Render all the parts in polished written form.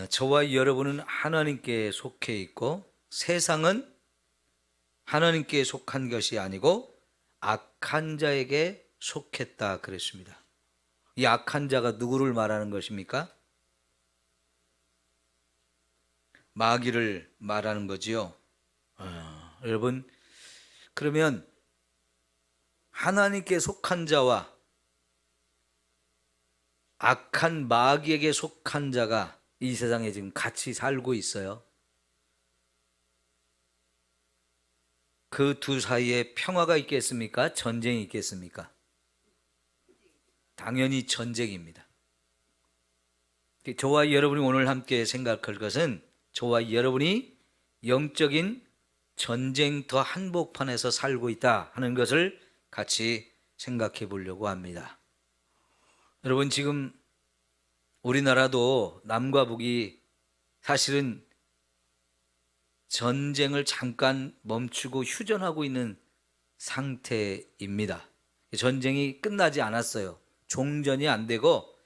저와 여러분은 하나님께 속해 있고 세상은 하나님께 속한 것이 아니고 악한 자에게 속했다 그랬습니다. 이 악한 자가 누구를 말하는 것입니까? 마귀를 말하는 거지요. 여러분, 그러면 하나님께 속한 자와 악한 마귀에게 속한 자가 이 세상에 지금 같이 살고 있어요. 그 두 사이에 평화가 있겠습니까? 전쟁이 있겠습니까? 당연히 전쟁입니다. 저와 여러분이 오늘 함께 생각할 것은 저와 여러분이 영적인 전쟁터 한복판에서 살고 있다 하는 것을 같이 생각해 보려고 합니다. 여러분, 지금 우리나라도 남과 북이 사실은 전쟁을 잠깐 멈추고 휴전하고 있는 상태입니다. 전쟁이 끝나지 않았어요. 종전이 안 되고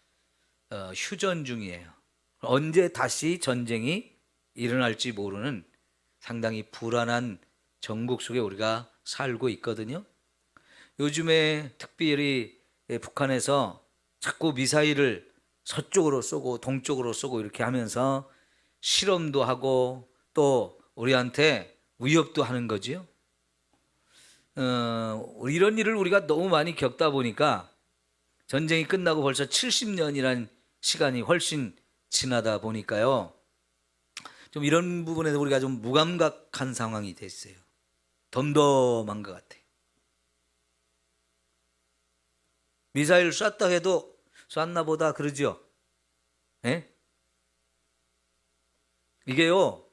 휴전 중이에요. 언제 다시 전쟁이 일어날지 모르는 상당히 불안한 정국 속에 우리가 살고 있거든요. 요즘에 특별히 북한에서 자꾸 미사일을 서쪽으로 쏘고 동쪽으로 쏘고 이렇게 하면서 실험도 하고 또 우리한테 위협도 하는 거지요. 이런 일을 우리가 너무 많이 겪다 보니까 전쟁이 끝나고 벌써 70년이라는 시간이 훨씬 지나다 보니까요. 좀 이런 부분에서 우리가 좀 무감각한 상황이 됐어요. 덤덤한 것 같아요. 미사일 쐈다 해도 쐈나 보다 그러죠. 예? 이게요,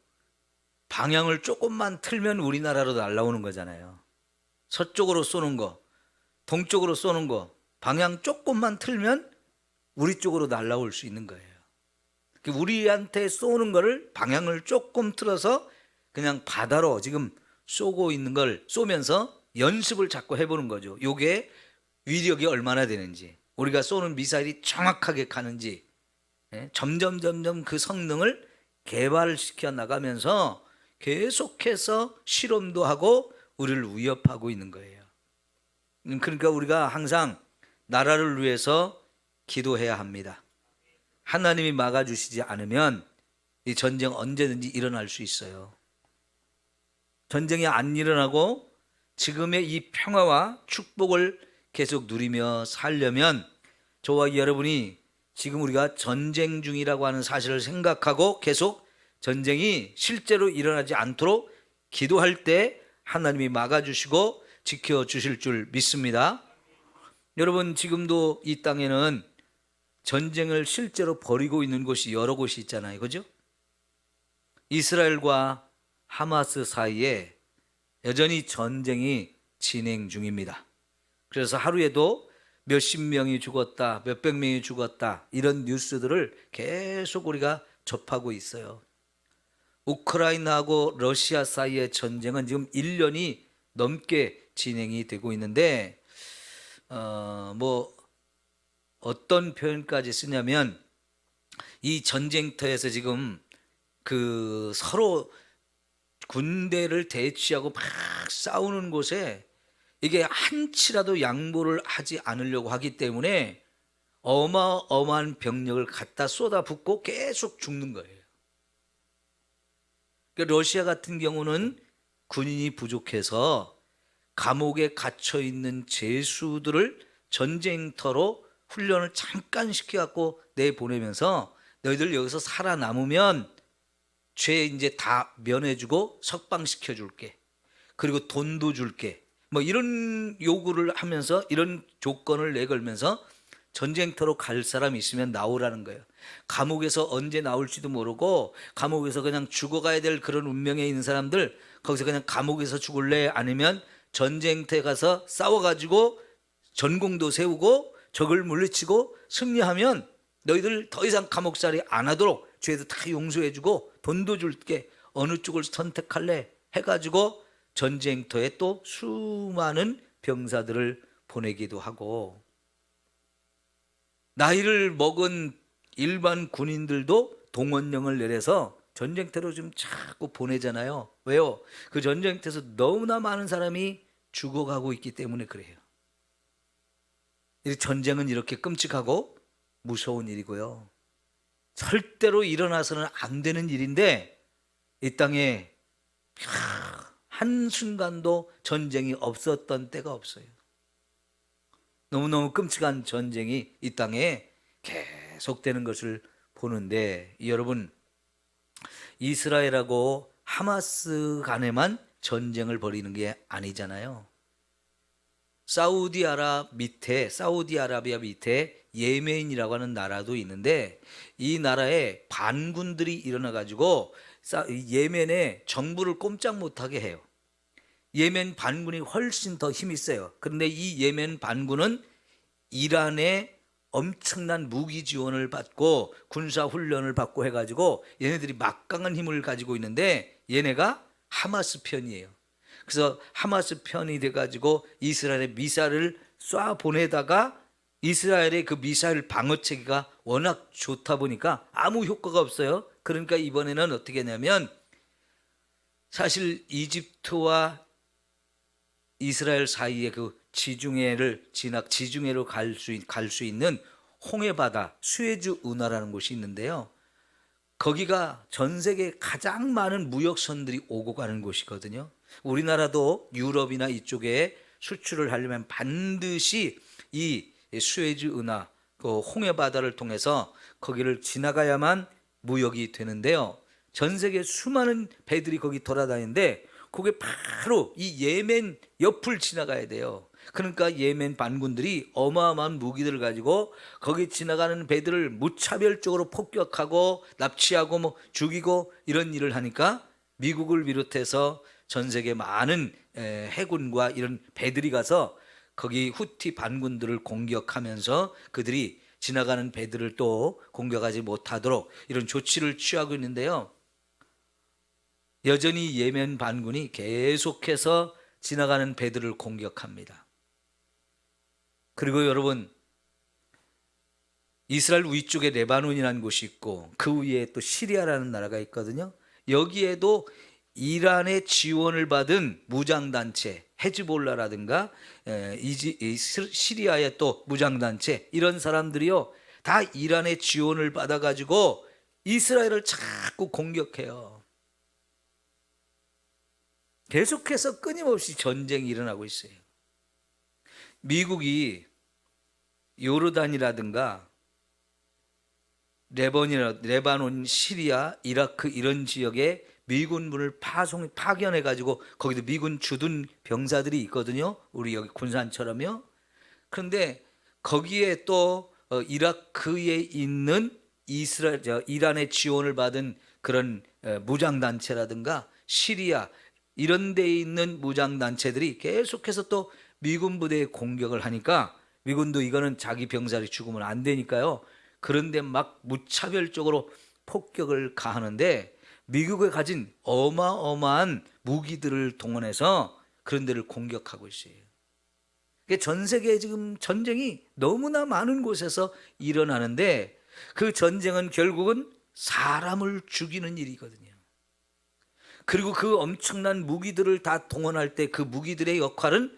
방향을 조금만 틀면 우리나라로 날아오는 거잖아요. 서쪽으로 쏘는 거, 동쪽으로 쏘는 거, 방향 조금만 틀면 우리 쪽으로 날아올 수 있는 거예요. 우리한테 쏘는 거를 방향을 조금 틀어서 그냥 바다로 지금 쏘고 있는 걸 쏘면서 연습을 자꾸 해보는 거죠. 이게 위력이 얼마나 되는지, 우리가 쏘는 미사일이 정확하게 가는지, 점점 그 성능을 개발시켜 나가면서 계속해서 실험도 하고 우리를 위협하고 있는 거예요. 그러니까 우리가 항상 나라를 위해서 기도해야 합니다. 하나님이 막아주시지 않으면 이 전쟁 언제든지 일어날 수 있어요. 전쟁이 안 일어나고 지금의 이 평화와 축복을 계속 누리며 살려면 저와 여러분이 지금 우리가 전쟁 중이라고 하는 사실을 생각하고 계속 전쟁이 실제로 일어나지 않도록 기도할 때 하나님이 막아주시고 지켜주실 줄 믿습니다. 여러분, 지금도 이 땅에는 전쟁을 실제로 벌이고 있는 곳이 여러 곳이 있잖아요. 그죠? 이스라엘과 하마스 사이에 여전히 전쟁이 진행 중입니다. 그래서 하루에도 몇십 명이 죽었다, 몇백 명이 죽었다, 이런 뉴스들을 계속 우리가 접하고 있어요. 우크라이나하고 러시아 사이의 전쟁은 지금 1년이 넘게 진행이 되고 있는데 어떤 표현까지 쓰냐면 이 전쟁터에서 지금 그 서로 군대를 대치하고 막 싸우는 곳에 이게 한치라도 양보를 하지 않으려고 하기 때문에 어마어마한 병력을 갖다 쏟아붓고 계속 죽는 거예요. 그러니까 러시아 같은 경우는 군인이 부족해서 감옥에 갇혀 있는 죄수들을 전쟁터로 훈련을 잠깐 시켜갖고 내보내면서 너희들 여기서 살아남으면 죄 이제 다 면해주고 석방시켜줄게. 그리고 돈도 줄게. 이런 요구를 하면서 이런 조건을 내걸면서 전쟁터로 갈 사람이 있으면 나오라는 거예요. 감옥에서 언제 나올지도 모르고 감옥에서 그냥 죽어가야 될 그런 운명에 있는 사람들, 거기서 그냥 감옥에서 죽을래? 아니면 전쟁터에 가서 싸워가지고 전공도 세우고 적을 물리치고 승리하면 너희들 더 이상 감옥살이 안 하도록 죄도 다 용서해주고 돈도 줄게. 어느 쪽을 선택할래? 해가지고 전쟁터에 또 수많은 병사들을 보내기도 하고, 나이를 먹은 일반 군인들도 동원령을 내려서 전쟁터로 좀 자꾸 보내잖아요. 왜요? 그 전쟁터에서 너무나 많은 사람이 죽어가고 있기 때문에 그래요. 이 전쟁은 이렇게 끔찍하고 무서운 일이고요. 절대로 일어나서는 안 되는 일인데 이 땅에 한순간도 전쟁이 없었던 때가 없어요. 너무너무 끔찍한 전쟁이 이 땅에 계속되는 것을 보는데, 여러분, 이스라엘하고 하마스 간에만 전쟁을 벌이는 게 아니잖아요. 사우디아라비아 밑에 예멘이라고 하는 나라도 있는데, 이 나라에 반군들이 일어나 가지고 예멘의 정부를 꼼짝 못하게 해요. 예멘 반군이 훨씬 더 힘이 세요. 그런데 이 예멘 반군은 이란의 엄청난 무기 지원을 받고 군사 훈련을 받고 해가지고 얘네들이 막강한 힘을 가지고 있는데, 얘네가 하마스 편이에요. 그래서 하마스 편이 돼가지고 이스라엘에 미사일을 쏴 보내다가 이스라엘의 그 미사일 방어 체계가 워낙 좋다 보니까 아무 효과가 없어요. 그러니까 이번에는 어떻게 했냐면, 사실 이집트와 이스라엘 사이에 그 지중해로 갈 수 있는 홍해바다, 수에즈 운하라는 곳이 있는데요. 거기가 전 세계 가장 많은 무역선들이 오고 가는 곳이거든요. 우리나라도 유럽이나 이쪽에 수출을 하려면 반드시 이 수에즈 운하, 그 홍해바다를 통해서 거기를 지나가야만 무역이 되는데요. 전 세계 수많은 배들이 거기 돌아다니는데 그게 바로 이 예멘 옆을 지나가야 돼요. 그러니까 예멘 반군들이 어마어마한 무기들을 가지고 거기 지나가는 배들을 무차별적으로 폭격하고 납치하고 뭐 죽이고 이런 일을 하니까 미국을 비롯해서 전 세계 많은 해군과 이런 배들이 가서 거기 후티 반군들을 공격하면서 그들이 지나가는 배들을 또 공격하지 못하도록 이런 조치를 취하고 있는데요. 여전히 예멘 반군이 계속해서 지나가는 배들을 공격합니다. 그리고 여러분, 이스라엘 위쪽에 레바논이라는 곳이 있고 그 위에 또 시리아라는 나라가 있거든요. 여기에도 이란의 지원을 받은 무장단체 헤즈볼라라든가 시리아의 또 무장단체, 이런 사람들이요 다 이란의 지원을 받아가지고 이스라엘을 자꾸 공격해요. 계속해서 끊임없이 전쟁이 일어나고 있어요. 미국이 요르단이라든가 레바논, 시리아, 이라크 이런 지역에 미군을 파견해가지고 거기도 미군 주둔 병사들이 있거든요. 우리 여기 군산처럼요. 그런데 거기에 또 이라크에 있는 이란의 지원을 받은 그런 무장단체라든가 시리아 이런 데에 있는 무장단체들이 계속해서 또 미군 부대에 공격을 하니까 미군도 이거는 자기 병사들이 죽으면 안 되니까요. 그런데 막 무차별적으로 폭격을 가하는데 미국이 가진 어마어마한 무기들을 동원해서 그런 데를 공격하고 있어요. 전 세계에 지금 전쟁이 너무나 많은 곳에서 일어나는데 그 전쟁은 결국은 사람을 죽이는 일이거든요. 그리고 그 엄청난 무기들을 다 동원할 때 그 무기들의 역할은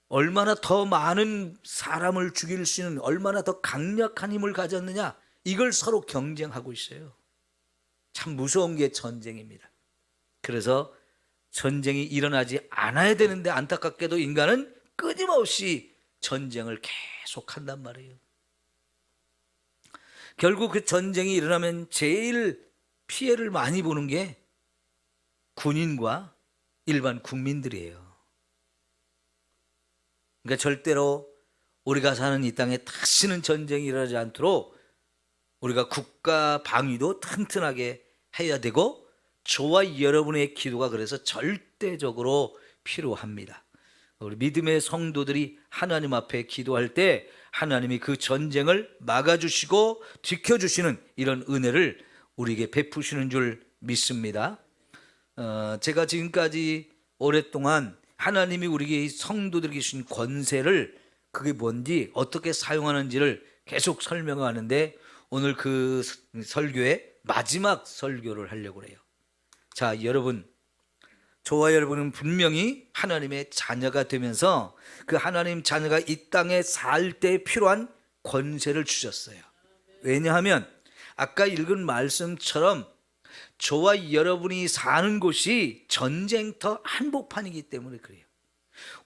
얼마나 더 많은 사람을 죽일 수 있는 얼마나 더 강력한 힘을 가졌느냐, 이걸 서로 경쟁하고 있어요. 참 무서운 게 전쟁입니다. 그래서 전쟁이 일어나지 않아야 되는데 안타깝게도 인간은 끊임없이 전쟁을 계속한단 말이에요. 결국 그 전쟁이 일어나면 제일 피해를 많이 보는 게 군인과 일반 국민들이에요. 그러니까 절대로 우리가 사는 이 땅에 다시는 전쟁이 일어나지 않도록 우리가 국가 방위도 튼튼하게 해야 되고, 저와 여러분의 기도가 그래서 절대적으로 필요합니다. 우리 믿음의 성도들이 하나님 앞에 기도할 때 하나님이 그 전쟁을 막아주시고 지켜주시는 이런 은혜를 우리에게 베푸시는 줄 믿습니다. 제가 지금까지 오랫동안 하나님이 우리에게 성도들에게 주신 권세를 그게 뭔지 어떻게 사용하는지를 계속 설명하는데, 오늘 그 설교의 마지막 설교를 하려고 해요. 자, 여러분, 저와 여러분은 분명히 하나님의 자녀가 되면서 그 하나님 자녀가 이 땅에 살 때 필요한 권세를 주셨어요. 왜냐하면 아까 읽은 말씀처럼 저와 여러분이 사는 곳이 전쟁터 한복판이기 때문에 그래요.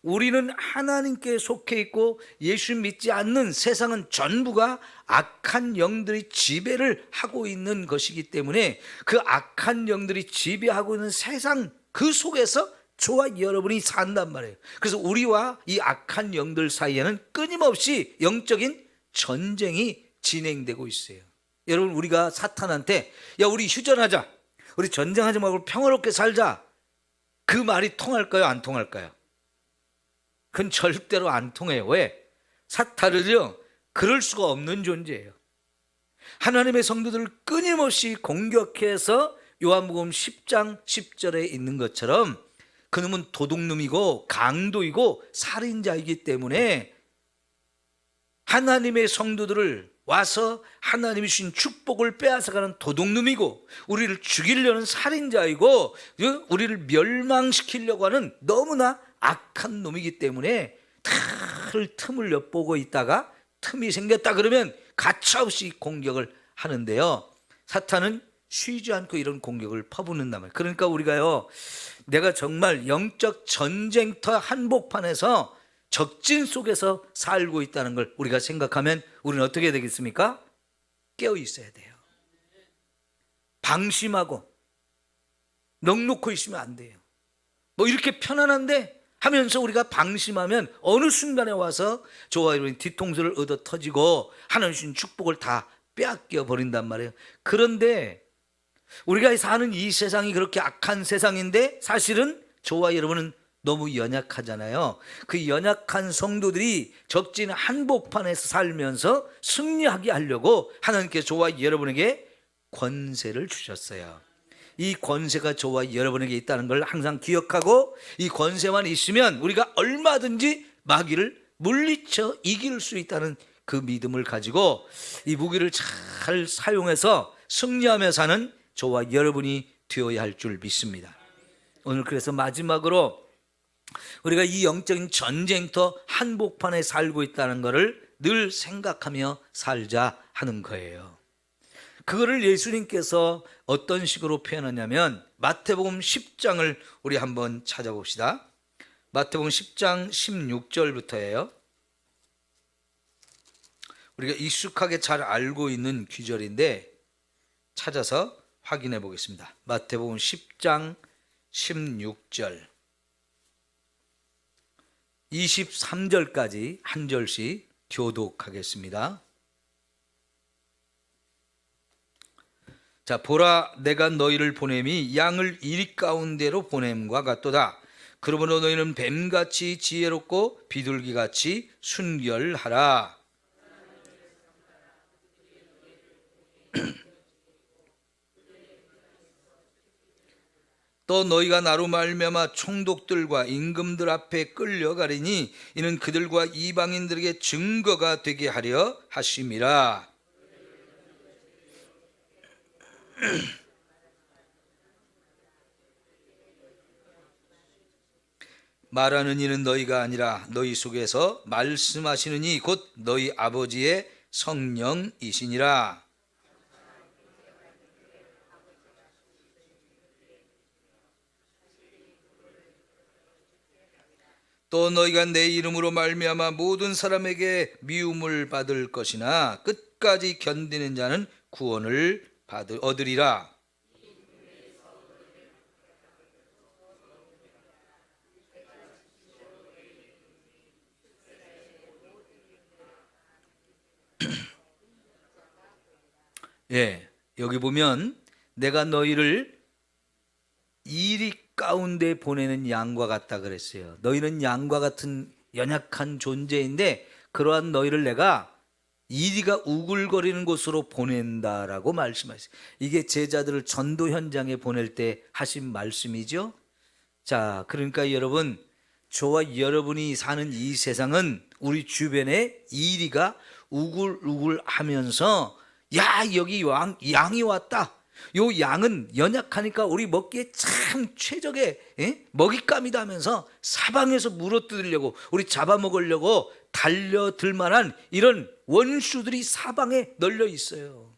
우리는 하나님께 속해 있고 예수 믿지 않는 세상은 전부가 악한 영들이 지배를 하고 있는 것이기 때문에 그 악한 영들이 지배하고 있는 세상 그 속에서 저와 여러분이 산단 말이에요. 그래서 우리와 이 악한 영들 사이에는 끊임없이 영적인 전쟁이 진행되고 있어요. 여러분, 우리가 사탄한테 야, 우리 휴전하자, 우리 전쟁하지 말고 평화롭게 살자, 그 말이 통할까요? 안 통할까요? 그건 절대로 안 통해요. 왜? 사탄은요, 그럴 수가 없는 존재예요. 하나님의 성도들을 끊임없이 공격해서 요한복음 10장 10절에 있는 것처럼 그놈은 도둑놈이고 강도이고 살인자이기 때문에 하나님의 성도들을 와서 하나님이 주신 축복을 빼앗아가는 도둑놈이고 우리를 죽이려는 살인자이고 우리를 멸망시키려고 하는 너무나 악한 놈이기 때문에 틈을 엿보고 있다가 틈이 생겼다 그러면 가차없이 공격을 하는데요, 사탄은 쉬지 않고 이런 공격을 퍼붓는단 말이에요. 그러니까 우리가요, 내가 정말 영적 전쟁터 한복판에서 적진 속에서 살고 있다는 걸 우리가 생각하면 우리는 어떻게 해야 되겠습니까? 깨어 있어야 돼요. 방심하고 넋놓고 있으면 안 돼요. 뭐 이렇게 편안한데 하면서 우리가 방심하면 어느 순간에 와서 저와 여러분이 뒤통수를 얻어 터지고 하나님 주신 축복을 다 빼앗겨 버린단 말이에요. 그런데 우리가 사는 이 세상이 그렇게 악한 세상인데 사실은 저와 여러분은 너무 연약하잖아요. 그 연약한 성도들이 적진 한복판에서 살면서 승리하게 하려고 하나님께서 저와 여러분에게 권세를 주셨어요. 이 권세가 저와 여러분에게 있다는 걸 항상 기억하고 이 권세만 있으면 우리가 얼마든지 마귀를 물리쳐 이길 수 있다는 그 믿음을 가지고 이 무기를 잘 사용해서 승리하며 사는 저와 여러분이 되어야 할 줄 믿습니다. 오늘 그래서 마지막으로 우리가 이 영적인 전쟁터 한복판에 살고 있다는 것을 늘 생각하며 살자 하는 거예요. 그거를 예수님께서 어떤 식으로 표현하냐면 마태복음 10장을 우리 한번 찾아봅시다. 마태복음 10장 16절부터예요. 우리가 익숙하게 잘 알고 있는 구절인데 찾아서 확인해 보겠습니다. 마태복음 10장 16절 23절까지 한 절씩 교독하겠습니다. 자, 보라, 내가 너희를 보냄이 양을 이리 가운데로 보냄과 같도다. 그러므로 너희는 뱀같이 지혜롭고 비둘기같이 순결하라. 또 너희가 나로 말미암아 총독들과 임금들 앞에 끌려가리니 이는 그들과 이방인들에게 증거가 되게 하려 하심이라. 말하는 이는 너희가 아니라 너희 속에서 말씀하시는 이 곧 너희 아버지의 성령이시니라. 또 너희가 내 이름으로 말미암아 모든 사람에게 미움을 받을 것이나 끝까지 견디는 자는 구원을 얻으리라. 예, 여기 보면 내가 너희를 이리 가운데 보내는 양과 같다 그랬어요. 너희는 양과 같은 연약한 존재인데 그러한 너희를 내가 이리가 우글거리는 곳으로 보낸다라고 말씀하셨어요. 이게 제자들을 전도 현장에 보낼 때 하신 말씀이죠. 자, 그러니까 여러분, 저와 여러분이 사는 이 세상은 우리 주변에 이리가 우글우글하면서 야, 여기 양이 왔다. 요 양은 연약하니까 우리 먹기에 참 최적의 먹잇감이다 하면서 사방에서 물어뜯으려고, 우리 잡아먹으려고 달려들 만한 이런 원수들이 사방에 널려 있어요.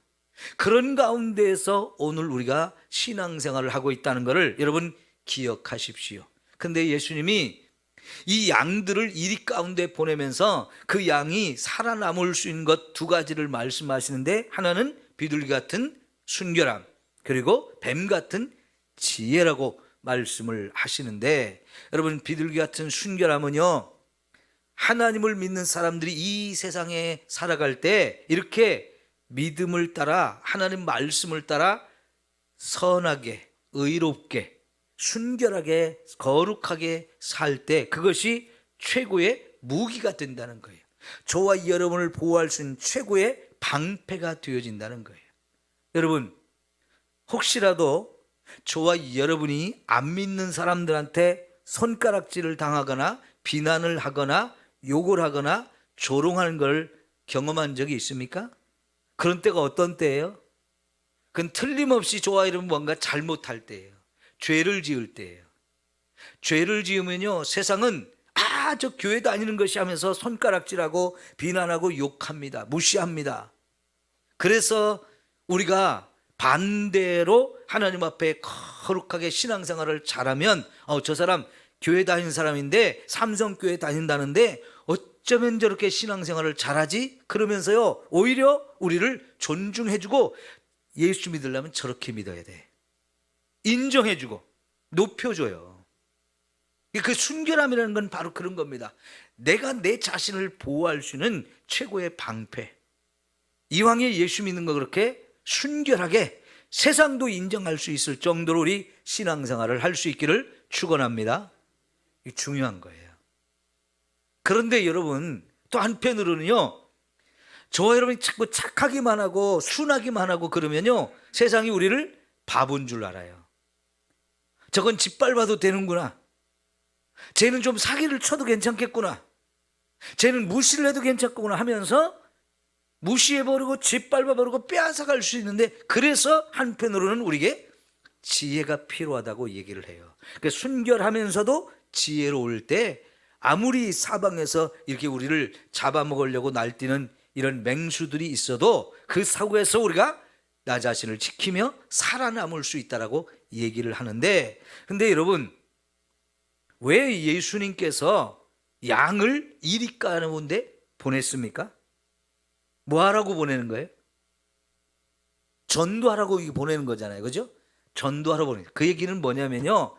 그런 가운데에서 오늘 우리가 신앙생활을 하고 있다는 것을 여러분 기억하십시오. 근데 예수님이 이 양들을 이리 가운데 보내면서 그 양이 살아남을 수 있는 것 두 가지를 말씀하시는데, 하나는 비둘기 같은 순결함, 그리고 뱀 같은 지혜라고 말씀을 하시는데, 여러분 비둘기 같은 순결함은요, 하나님을 믿는 사람들이 이 세상에 살아갈 때 이렇게 믿음을 따라, 하나님 말씀을 따라 선하게, 의롭게, 순결하게, 거룩하게 살 때 그것이 최고의 무기가 된다는 거예요. 저와 여러분을 보호할 수 있는 최고의 방패가 되어진다는 거예요. 여러분, 혹시라도 저와 여러분이 안 믿는 사람들한테 손가락질을 당하거나 비난을 하거나 욕을 하거나 조롱하는 걸 경험한 적이 있습니까? 그런 때가 어떤 때예요? 그건 틀림없이 저와 여러분 뭔가 잘못할 때예요. 죄를 지을 때예요. 죄를 지으면요, 세상은 저 교회 다니는 것이 하면서 손가락질하고 비난하고 욕합니다. 무시합니다. 그래서 우리가 반대로 하나님 앞에 거룩하게 신앙생활을 잘하면 저 사람 교회 다니는 사람인데, 삼성교회 다닌다는데 어쩌면 저렇게 신앙생활을 잘하지? 그러면서요, 오히려 우리를 존중해주고, 예수 믿으려면 저렇게 믿어야 돼, 인정해주고 높여줘요. 그 순결함이라는 건 바로 그런 겁니다. 내가 내 자신을 보호할 수 있는 최고의 방패. 이왕에 예수 믿는 거 그렇게 순결하게 세상도 인정할 수 있을 정도로 우리 신앙생활을 할 수 있기를 축원합니다. 이게 중요한 거예요. 그런데 여러분, 또 한편으로는요, 저와 여러분이 자꾸 착하기만 하고 순하기만 하고 그러면요, 세상이 우리를 바본 줄 알아요. 저건 짓밟아도 되는구나, 쟤는 좀 사기를 쳐도 괜찮겠구나, 쟤는 무시를 해도 괜찮구나 하면서 무시해버리고 짓밟아버리고 빼앗아갈 수 있는데, 그래서 한편으로는 우리에게 지혜가 필요하다고 얘기를 해요. 그러니까 순결하면서도 지혜로울 때 아무리 사방에서 이렇게 우리를 잡아먹으려고 날뛰는 이런 맹수들이 있어도 그 사고에서 우리가 나 자신을 지키며 살아남을 수 있다라고 얘기를 하는데, 근데 여러분, 왜 예수님께서 양을 이리 가운데 보냈습니까? 뭐 하라고 보내는 거예요? 전도하라고 보내는 거잖아요, 그죠? 전도하러 보내는, 그 얘기는 뭐냐면요,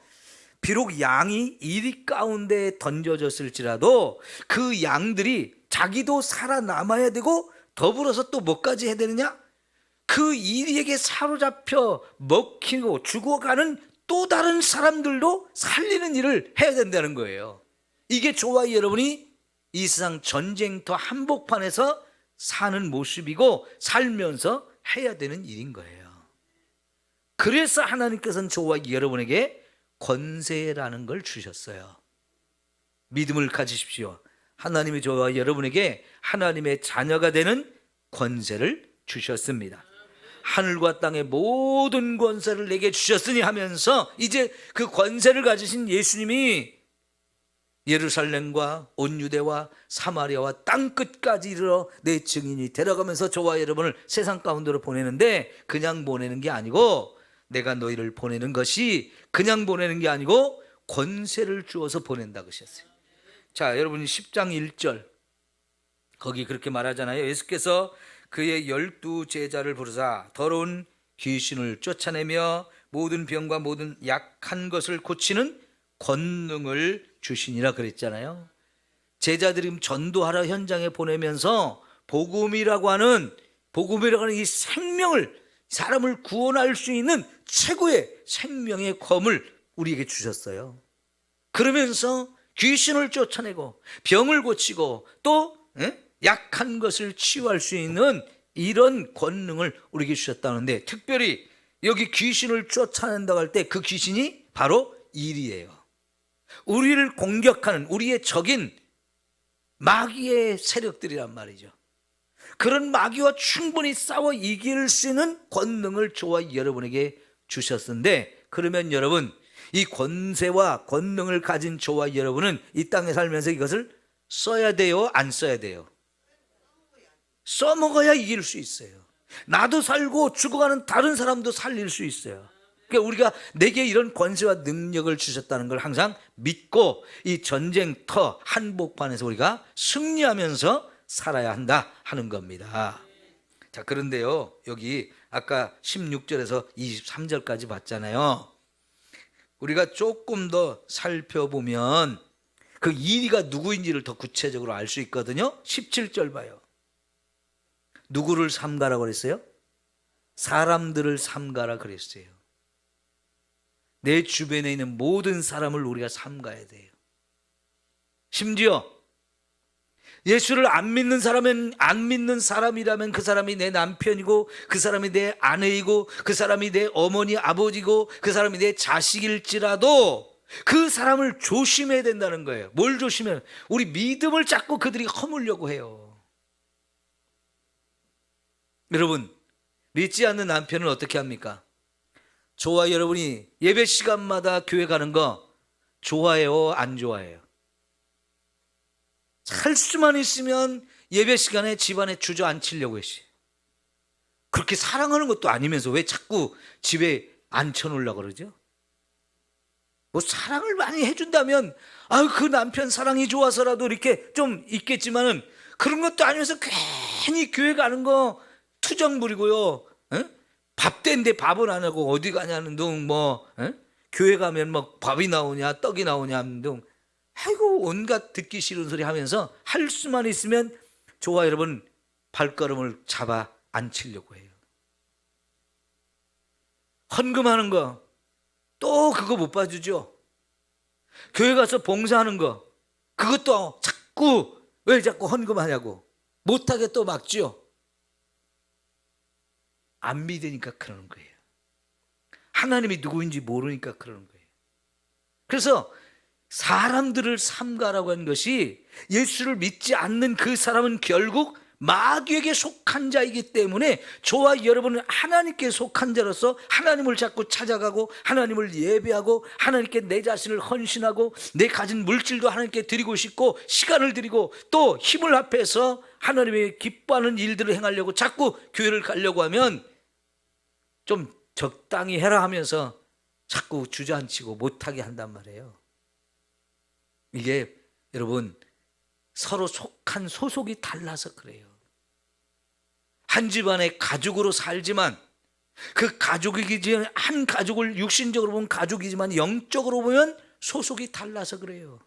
비록 양이 이리 가운데 던져졌을지라도 그 양들이 자기도 살아남아야 되고 더불어서 또 뭐까지 해야 되느냐? 그 이리에게 사로잡혀 먹히고 죽어가는 또 다른 사람들도 살리는 일을 해야 된다는 거예요. 이게 저와 여러분이 이 세상 전쟁터 한복판에서 사는 모습이고 살면서 해야 되는 일인 거예요. 그래서 하나님께서는 저와 여러분에게 권세라는 걸 주셨어요. 믿음을 가지십시오. 하나님이 저와 여러분에게 하나님의 자녀가 되는 권세를 주셨습니다. 하늘과 땅의 모든 권세를 내게 주셨으니 하면서 이제 그 권세를 가지신 예수님이 예루살렘과 온 유대와 사마리아와 땅끝까지 이르러 내 증인이 되어가면서 저와 여러분을 세상 가운데로 보내는데, 그냥 보내는 게 아니고, 내가 너희를 보내는 것이 그냥 보내는 게 아니고 권세를 주어서 보낸다 그러셨어요. 자, 여러분 10장 1절 거기 그렇게 말하잖아요. 예수께서 그의 12 제자를 부르사 더러운 귀신을 쫓아내며 모든 병과 모든 약한 것을 고치는 권능을 주시니라 그랬잖아요. 제자들이 전도하러 현장에 보내면서 복음이라고 하는 이 생명을, 사람을 구원할 수 있는 최고의 생명의 검을 우리에게 주셨어요. 그러면서 귀신을 쫓아내고 병을 고치고 또 약한 것을 치유할 수 있는 이런 권능을 우리에게 주셨다는데, 특별히 여기 귀신을 쫓아낸다고 할 때 그 귀신이 바로 일이에요. 우리를 공격하는 우리의 적인 마귀의 세력들이란 말이죠. 그런 마귀와 충분히 싸워 이길 수 있는 권능을 저와 여러분에게 주셨는데, 그러면 여러분, 이 권세와 권능을 가진 저와 여러분은 이 땅에 살면서 이것을 써야 돼요, 안 써야 돼요? 써먹어야 이길 수 있어요. 나도 살고 죽어가는 다른 사람도 살릴 수 있어요. 그러니까 우리가 내게 이런 권세와 능력을 주셨다는 걸 항상 믿고 이 전쟁터 한복판에서 우리가 승리하면서 살아야 한다 하는 겁니다. 자, 그런데요, 여기 아까 16절에서 23절까지 봤잖아요. 우리가 조금 더 살펴보면 그 이리가 누구인지를 더 구체적으로 알 수 있거든요. 17절 봐요. 누구를 삼가라고 그랬어요? 사람들을 삼가라 그랬어요. 내 주변에 있는 모든 사람을 우리가 삼가야 돼요. 심지어 예수를 안 믿는 사람이라면 그 사람이 내 남편이고, 그 사람이 내 아내이고, 그 사람이 내 어머니 아버지고, 그 사람이 내 자식일지라도 그 사람을 조심해야 된다는 거예요. 뭘 조심해요? 우리 믿음을 자꾸 그들이 허물려고 해요. 여러분, 믿지 않는 남편은 어떻게 합니까? 저와 여러분이 예배 시간마다 교회 가는 거 좋아해요, 안 좋아해요? 할 수만 있으면 예배 시간에 집안에 주저앉히려고 했어요. 그렇게 사랑하는 것도 아니면서 왜 자꾸 집에 앉혀놓으려고 그러죠? 뭐 사랑을 많이 해준다면 그 남편 사랑이 좋아서라도 이렇게 좀 있겠지만은, 그런 것도 아니면서 괜히 교회 가는 거 투정 부리고요. 밥 되는데 밥은 안 하고 어디 가냐는 둥, 교회 가면 뭐 밥이 나오냐 떡이 나오냐 하는 둥, 아이고 온갖 듣기 싫은 소리 하면서 할 수만 있으면 저와 여러분 발걸음을 잡아 앉히려고 해요. 헌금하는 거 또 그거 못 봐주죠. 교회 가서 봉사하는 거 그것도 자꾸 왜 자꾸 헌금하냐고 못하게 또 막죠. 안 믿으니까 그러는 거예요. 하나님이 누구인지 모르니까 그러는 거예요. 그래서 사람들을 삼가라고 한 것이, 예수를 믿지 않는 그 사람은 결국 마귀에게 속한 자이기 때문에 저와 여러분은 하나님께 속한 자로서 하나님을 자꾸 찾아가고 하나님을 예배하고 하나님께 내 자신을 헌신하고 내 가진 물질도 하나님께 드리고 싶고 시간을 드리고 또 힘을 합해서 하나님의 기뻐하는 일들을 행하려고 자꾸 교회를 가려고 하면 좀 적당히 해라 하면서 자꾸 주저앉히고 못하게 한단 말이에요. 이게 여러분 서로 속한 소속이 달라서 그래요. 한 집안의 가족으로 살지만 그 가족이지만, 한 가족을 육신적으로 보면 가족이지만 영적으로 보면 소속이 달라서 그래요.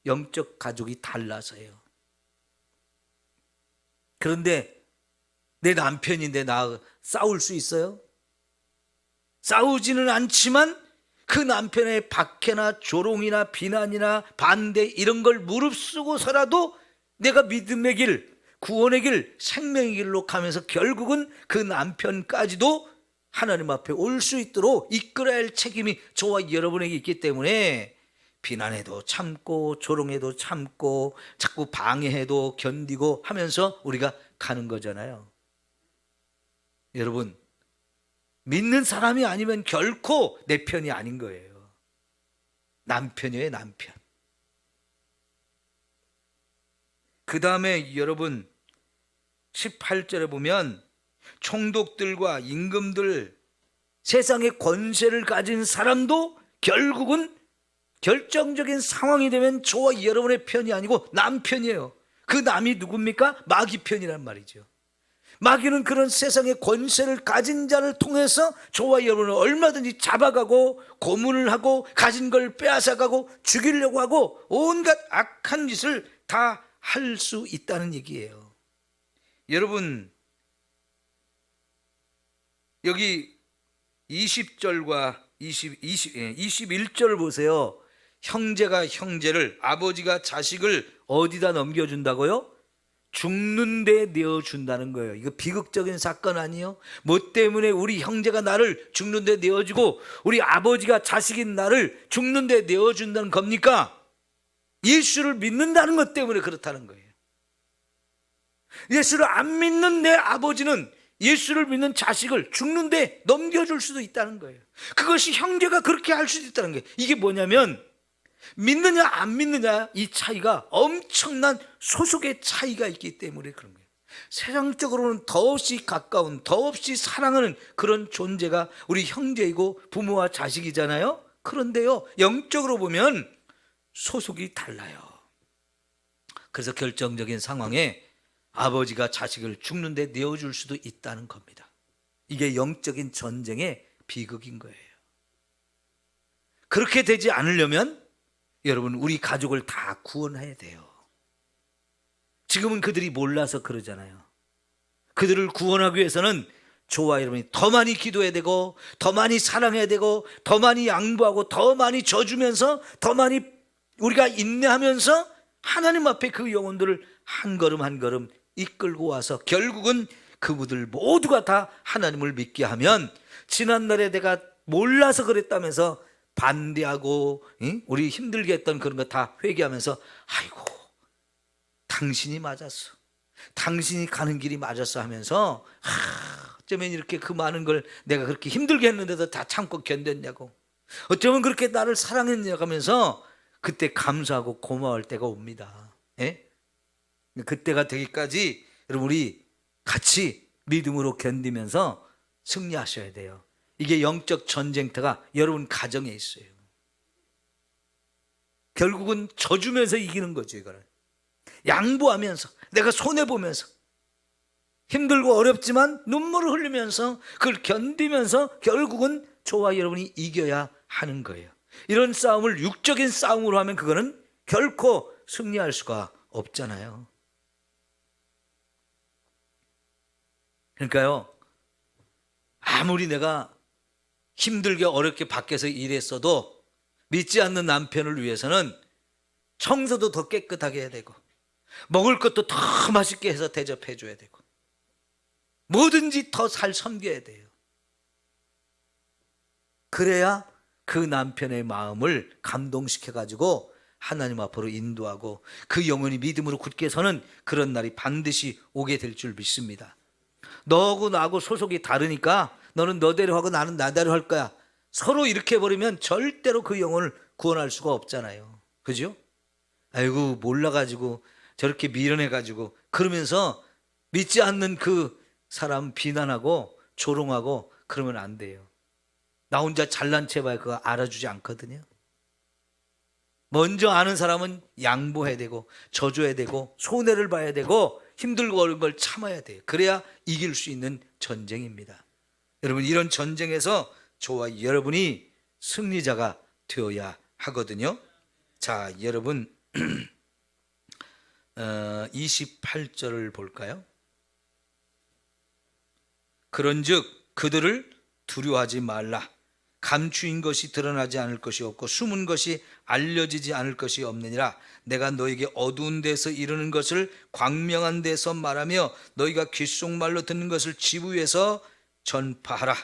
영적 가족이 달라서요. 그런데 내 남편인데 나 싸울 수 있어요? 싸우지는 않지만 그 남편의 박해나 조롱이나 비난이나 반대 이런 걸 무릅쓰고서라도 내가 믿음의 길, 구원의 길, 생명의 길로 가면서 결국은 그 남편까지도 하나님 앞에 올 수 있도록 이끌어야 할 책임이 저와 여러분에게 있기 때문에 비난해도 참고 조롱해도 참고 자꾸 방해해도 견디고 하면서 우리가 가는 거잖아요. 여러분, 믿는 사람이 아니면 결코 내 편이 아닌 거예요. 남편이에요, 남편. 그 다음에 여러분 18절에 보면 총독들과 임금들, 세상의 권세를 가진 사람도 결국은 결정적인 상황이 되면 저와 여러분의 편이 아니고 남 편이에요. 그 남이 누굽니까? 마귀 편이란 말이죠. 마귀는 그런 세상의 권세를 가진 자를 통해서 저와 여러분을 얼마든지 잡아가고 고문을 하고 가진 걸 빼앗아가고 죽이려고 하고 온갖 악한 짓을 다 할 수 있다는 얘기예요. 여러분, 여기 20절과 21절 보세요. 형제가 형제를, 아버지가 자식을 어디다 넘겨준다고요? 죽는 데 내어준다는 거예요. 이거 비극적인 사건 아니에요? 뭐 때문에 우리 형제가 나를 죽는 데 내어주고 우리 아버지가 자식인 나를 죽는 데 내어준다는 겁니까? 예수를 믿는다는 것 때문에 그렇다는 거예요. 예수를 안 믿는 내 아버지는 예수를 믿는 자식을 죽는데 넘겨줄 수도 있다는 거예요. 그것이 형제가 그렇게 할 수도 있다는 거예요. 이게 뭐냐면 믿느냐 안 믿느냐 이 차이가 엄청난 소속의 차이가 있기 때문에 그런 거예요. 세상적으로는 더없이 가까운, 더없이 사랑하는 그런 존재가 우리 형제이고 부모와 자식이잖아요. 그런데요, 영적으로 보면 소속이 달라요. 그래서 결정적인 상황에 아버지가 자식을 죽는데 내어줄 수도 있다는 겁니다. 이게 영적인 전쟁의 비극인 거예요. 그렇게 되지 않으려면 여러분, 우리 가족을 다 구원해야 돼요. 지금은 그들이 몰라서 그러잖아요. 그들을 구원하기 위해서는 저와 여러분이 더 많이 기도해야 되고, 더 많이 사랑해야 되고, 더 많이 양보하고, 더 많이 져주면서, 더 많이 우리가 인내하면서 하나님 앞에 그 영혼들을 한 걸음 한 걸음 이끌고 와서 결국은 그분들 모두가 다 하나님을 믿게 하면, 지난날에 내가 몰라서 그랬다면서 반대하고 우리 힘들게 했던 그런 거 다 회개하면서, 아이고 당신이 맞았어, 당신이 가는 길이 맞았어 하면서, 어쩌면 이렇게 그 많은 걸 내가 그렇게 힘들게 했는데도 다 참고 견뎠냐고, 어쩌면 그렇게 나를 사랑했냐고 하면서 그때 감사하고 고마울 때가 옵니다. 예? 그때가 되기까지 여러분, 우리 같이 믿음으로 견디면서 승리하셔야 돼요. 이게 영적 전쟁터가 여러분 가정에 있어요. 결국은 져주면서 이기는 거죠. 이거는 양보하면서, 내가 손해보면서, 힘들고 어렵지만 눈물을 흘리면서 그걸 견디면서 결국은 저와 여러분이 이겨야 하는 거예요. 이런 싸움을 육적인 싸움으로 하면 그거는 결코 승리할 수가 없잖아요. 그러니까요, 아무리 내가 힘들게 어렵게 밖에서 일했어도 믿지 않는 남편을 위해서는 청소도 더 깨끗하게 해야 되고, 먹을 것도 더 맛있게 해서 대접해 줘야 되고, 뭐든지 더 잘 섬겨야 돼요. 그래야 그 남편의 마음을 감동시켜가지고 하나님 앞으로 인도하고 그 영혼이 믿음으로 굳게 서는 그런 날이 반드시 오게 될 줄 믿습니다. 너하고 나하고 소속이 다르니까 너는 너대로 하고 나는 나대로 할 거야, 서로 이렇게 해버리면 절대로 그 영혼을 구원할 수가 없잖아요. 그죠? 아이고 몰라가지고 저렇게 밀어내가지고 그러면서 믿지 않는 그 사람 비난하고 조롱하고 그러면 안 돼요. 나 혼자 잘난 체 봐야 그거 알아주지 않거든요. 먼저 아는 사람은 양보해야 되고 져줘야 되고 손해를 봐야 되고 힘들고 어려운 걸 참아야 돼요. 그래야 이길 수 있는 전쟁입니다. 여러분, 이런 전쟁에서 저와 여러분이 승리자가 되어야 하거든요. 자, 여러분 28절을 볼까요? 그런즉 그들을 두려워하지 말라. 감추인 것이 드러나지 않을 것이 없고 숨은 것이 알려지지 않을 것이 없느니라. 내가 너에게 어두운 데서 이르는 것을 광명한 데서 말하며 너희가 귓속말로 듣는 것을 지부에서 전파하라.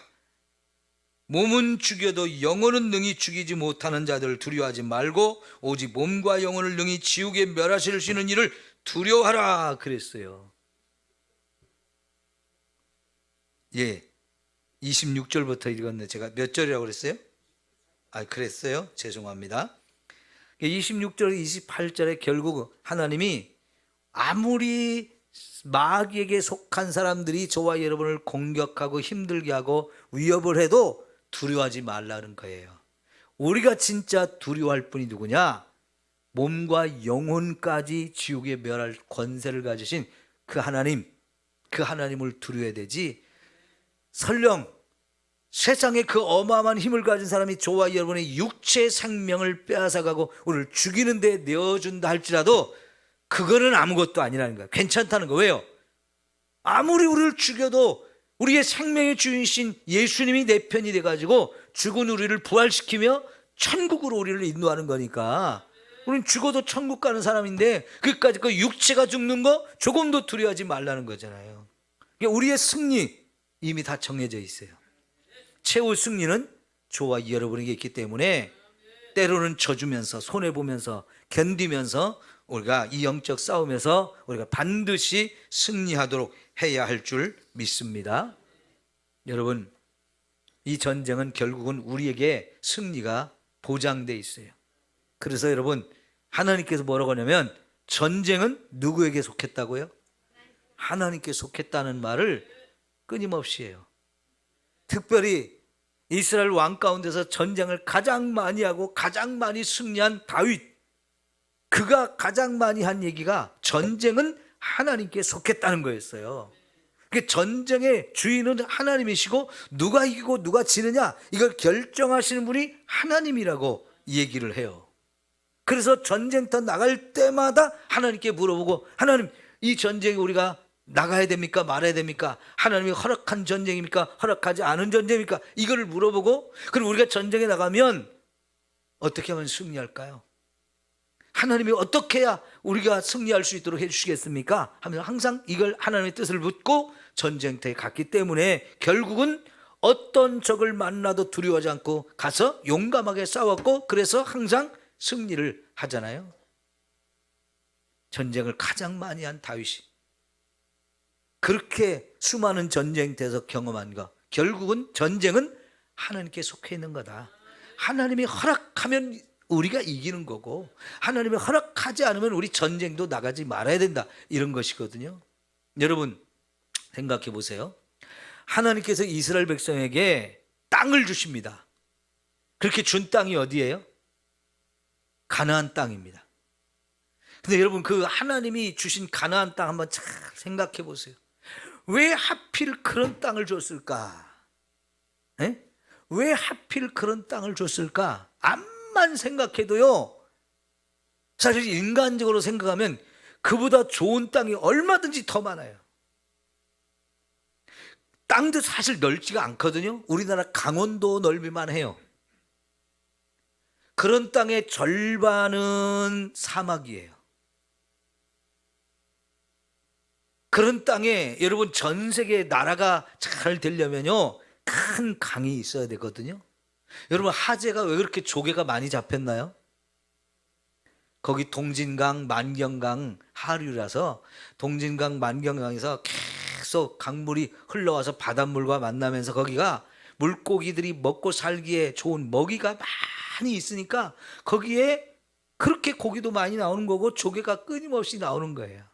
몸은 죽여도 영혼은 능히 죽이지 못하는 자들을 두려워하지 말고 오직 몸과 영혼을 능히 지옥에 멸하실 수 있는 이를 두려워하라 그랬어요. 예, 26절부터 읽었는데 제가 몇 절이라고 그랬어요? 그랬어요? 죄송합니다. 26절, 28절에 결국 하나님이 아무리 마귀에게 속한 사람들이 저와 여러분을 공격하고 힘들게 하고 위협을 해도 두려워하지 말라는 거예요. 우리가 진짜 두려워할 분이 누구냐? 몸과 영혼까지 지옥에 멸할 권세를 가지신 그 하나님, 그 하나님을 두려워야 되지, 설령 세상에 그 어마어마한 힘을 가진 사람이 저와 여러분의 육체 생명을 빼앗아가고 우리를 죽이는 데 내어준다 할지라도 그거는 아무것도 아니라는 거예요. 괜찮다는 거. 왜요? 아무리 우리를 죽여도 우리의 생명의 주인이신 예수님이 내 편이 돼가지고 죽은 우리를 부활시키며 천국으로 우리를 인도하는 거니까 우리는 죽어도 천국 가는 사람인데 그까지 그 육체가 죽는 거 조금도 두려워하지 말라는 거잖아요. 우리의 승리 이미 다 정해져 있어요. 최후 승리는 저와 여러분에게 있기 때문에 때로는 져주면서 손해보면서 견디면서 우리가 이 영적 싸움에서 우리가 반드시 승리하도록 해야 할 줄 믿습니다. 여러분, 이 전쟁은 결국은 우리에게 승리가 보장돼 있어요. 그래서 여러분, 하나님께서 뭐라고 하냐면 전쟁은 누구에게 속했다고요? 하나님께 속했다는 말을 끊임없이 해요. 특별히 이스라엘 왕 가운데서 전쟁을 가장 많이 하고 가장 많이 승리한 다윗, 그가 가장 많이 한 얘기가 전쟁은 하나님께 속했다는 거였어요. 그 전쟁의 주인은 하나님이시고 누가 이기고 누가 지느냐 이걸 결정하시는 분이 하나님이라고 얘기를 해요. 그래서 전쟁터 나갈 때마다 하나님께 물어보고, 하나님, 이 전쟁에 우리가 나가야 됩니까? 말아야 됩니까? 하나님이 허락한 전쟁입니까? 허락하지 않은 전쟁입니까? 이거를 물어보고, 그럼 우리가 전쟁에 나가면 어떻게 하면 승리할까요? 하나님이 어떻게 해야 우리가 승리할 수 있도록 해주시겠습니까? 하면서 항상 이걸 하나님의 뜻을 묻고 전쟁터에 갔기 때문에 결국은 어떤 적을 만나도 두려워하지 않고 가서 용감하게 싸웠고, 그래서 항상 승리를 하잖아요. 전쟁을 가장 많이 한 다윗이 그렇게 수많은 전쟁터에서 경험한 것, 결국은 전쟁은 하나님께 속해 있는 거다. 하나님이 허락하면 우리가 이기는 거고, 하나님이 허락하지 않으면 우리 전쟁도 나가지 말아야 된다, 이런 것이거든요. 여러분 생각해 보세요. 하나님께서 이스라엘 백성에게 땅을 주십니다. 그렇게 준 땅이 어디예요? 가나안 땅입니다. 근데 여러분, 그 하나님이 주신 가나안 땅 한번 잘 생각해 보세요. 왜 하필 그런 땅을 줬을까? 에? 왜 하필 그런 땅을 줬을까? 암만 생각해도요, 사실 인간적으로 생각하면 그보다 좋은 땅이 얼마든지 더 많아요. 땅도 사실 넓지가 않거든요. 우리나라 강원도 넓이만 해요. 그런 땅의 절반은 사막이에요. 그런 땅에 여러분 전 세계 나라가 잘 되려면요, 큰 강이 있어야 되거든요. 여러분, 하재가 왜 그렇게 조개가 많이 잡혔나요? 거기 동진강, 만경강 하류라서 동진강, 만경강에서 계속 강물이 흘러와서 바닷물과 만나면서 거기가 물고기들이 먹고 살기에 좋은 먹이가 많이 있으니까 거기에 그렇게 고기도 많이 나오는 거고 조개가 끊임없이 나오는 거예요.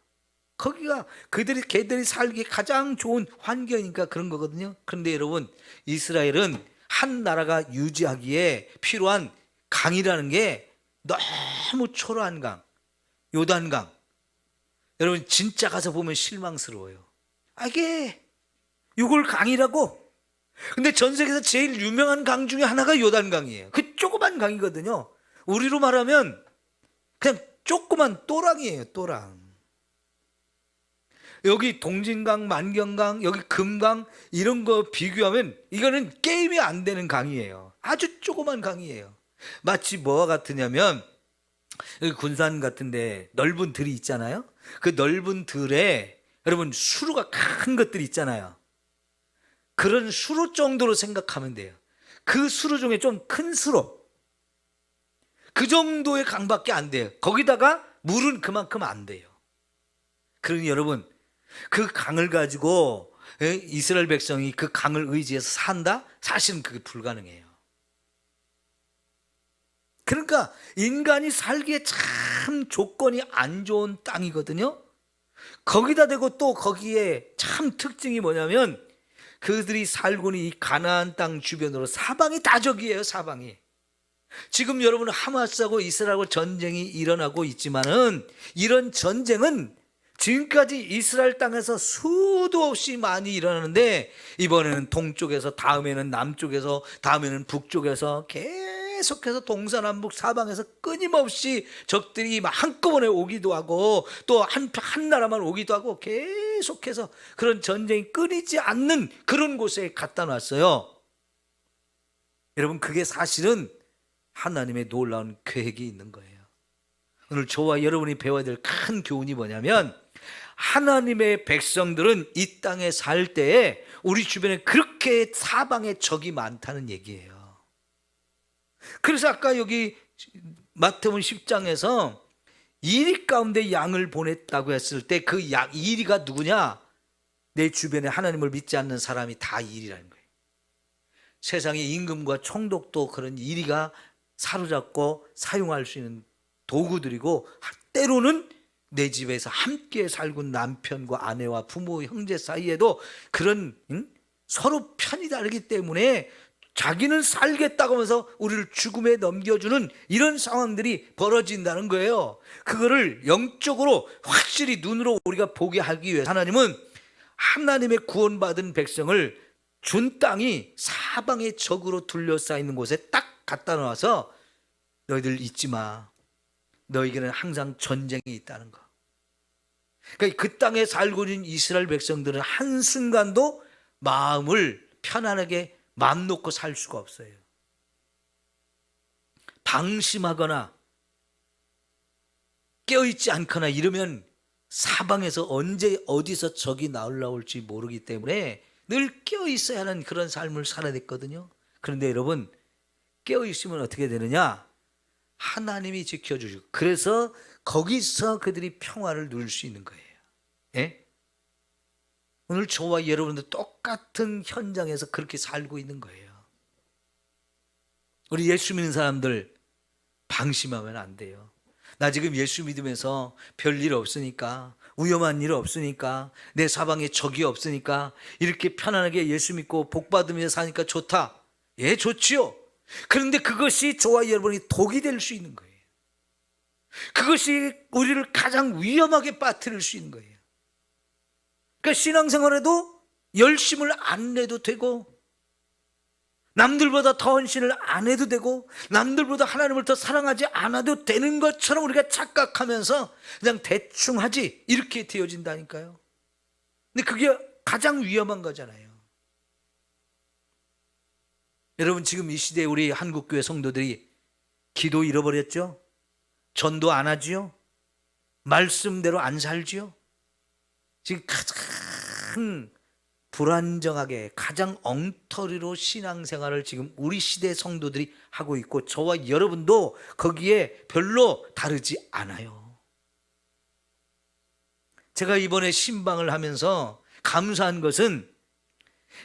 거기가 걔들이 살기 가장 좋은 환경이니까 그런 거거든요. 그런데 여러분, 이스라엘은 한 나라가 유지하기에 필요한 강이라는 게 너무 초라한 강, 요단강. 여러분 진짜 가서 보면 실망스러워요. 이게 이걸 강이라고? 근데 전 세계에서 제일 유명한 강 중에 하나가 요단강이에요. 그 조그만 강이거든요. 우리로 말하면 그냥 조그만 또랑이에요, 또랑. 여기 동진강, 만경강, 여기 금강 이런 거 비교하면 이거는 게임이 안 되는 강이에요. 아주 조그만 강이에요. 마치 뭐와 같으냐면 여기 군산 같은데 넓은 들이 있잖아요. 그 넓은 들에 여러분 수로가 큰 것들이 있잖아요. 그런 수로 정도로 생각하면 돼요. 그 수로 중에 좀 큰 수로, 그 정도의 강밖에 안 돼요. 거기다가 물은 그만큼 안 돼요. 그러니 여러분, 그 강을 가지고 이스라엘 백성이 그 강을 의지해서 산다? 사실은 그게 불가능해요. 그러니까 인간이 살기에 참 조건이 안 좋은 땅이거든요. 거기다 대고 또 거기에 참 특징이 뭐냐면 그들이 살고는 이 가나안 땅 주변으로 사방이 다 적이에요. 사방이. 지금 여러분 하마스하고 이스라엘하고 전쟁이 일어나고 있지만은 이런 전쟁은 지금까지 이스라엘 땅에서 수도 없이 많이 일어나는데 이번에는 동쪽에서, 다음에는 남쪽에서, 다음에는 북쪽에서 계속해서 동서남북 사방에서 끊임없이 적들이 막 한꺼번에 오기도 하고 또 한 나라만 오기도 하고 계속해서 그런 전쟁이 끊이지 않는 그런 곳에 갖다 놨어요. 여러분, 그게 사실은 하나님의 놀라운 계획이 있는 거예요. 오늘 저와 여러분이 배워야 될 큰 교훈이 뭐냐면 하나님의 백성들은 이 땅에 살 때에 우리 주변에 그렇게 사방에 적이 많다는 얘기예요. 그래서 아까 여기 마태복음 10장에서 이리 가운데 양을 보냈다고 했을 때 그 양, 이리가 누구냐? 내 주변에 하나님을 믿지 않는 사람이 다 이리라는 거예요. 세상의 임금과 총독도 그런 이리가 사로잡고 사용할 수 있는 도구들이고, 때로는 내 집에서 함께 살고 남편과 아내와 부모 형제 사이에도 그런 서로 편이 다르기 때문에 자기는 살겠다고 하면서 우리를 죽음에 넘겨주는 이런 상황들이 벌어진다는 거예요. 그거를 영적으로 확실히 눈으로 우리가 보게 하기 위해 하나님은 하나님의 구원받은 백성을 준 땅이 사방의 적으로 둘러싸여 있는 곳에 딱 갖다 놓아서 너희들 잊지 마. 너희에게는 항상 전쟁이 있다는 거. 그러니까 그 땅에 살고 있는 이스라엘 백성들은 한순간도 마음을 편안하게 마음 놓고 살 수가 없어요. 방심하거나 깨어있지 않거나 이러면 사방에서 언제 어디서 적이 나올지 모르기 때문에 늘 깨어있어야 하는 그런 삶을 살아야 됐거든요. 그런데 여러분, 깨어있으면 어떻게 되느냐? 하나님이 지켜주시고, 그래서 거기서 그들이 평화를 누릴 수 있는 거예요. 예? 오늘 저와 여러분도 똑같은 현장에서 그렇게 살고 있는 거예요. 우리 예수 믿는 사람들 방심하면 안 돼요. 나 지금 예수 믿으면서 별일 없으니까, 위험한 일 없으니까, 내 사방에 적이 없으니까 이렇게 편안하게 예수 믿고 복 받으면서 사니까 좋다. 예, 좋지요. 그런데 그것이 저와 여러분이 독이 될 수 있는 거예요. 그것이 우리를 가장 위험하게 빠뜨릴 수 있는 거예요. 그러니까 신앙생활에도 열심을 안 내도 되고, 남들보다 더 헌신을 안 해도 되고, 남들보다 하나님을 더 사랑하지 않아도 되는 것처럼 우리가 착각하면서 그냥 대충 하지, 이렇게 되어진다니까요. 근데 그게 가장 위험한 거잖아요. 여러분, 지금 이 시대에 우리 한국교회 성도들이 기도 잃어버렸죠? 전도 안 하지요? 말씀대로 안 살지요? 지금 가장 불안정하게, 가장 엉터리로 신앙생활을 지금 우리 시대 성도들이 하고 있고, 저와 여러분도 거기에 별로 다르지 않아요. 제가 이번에 신방을 하면서 감사한 것은,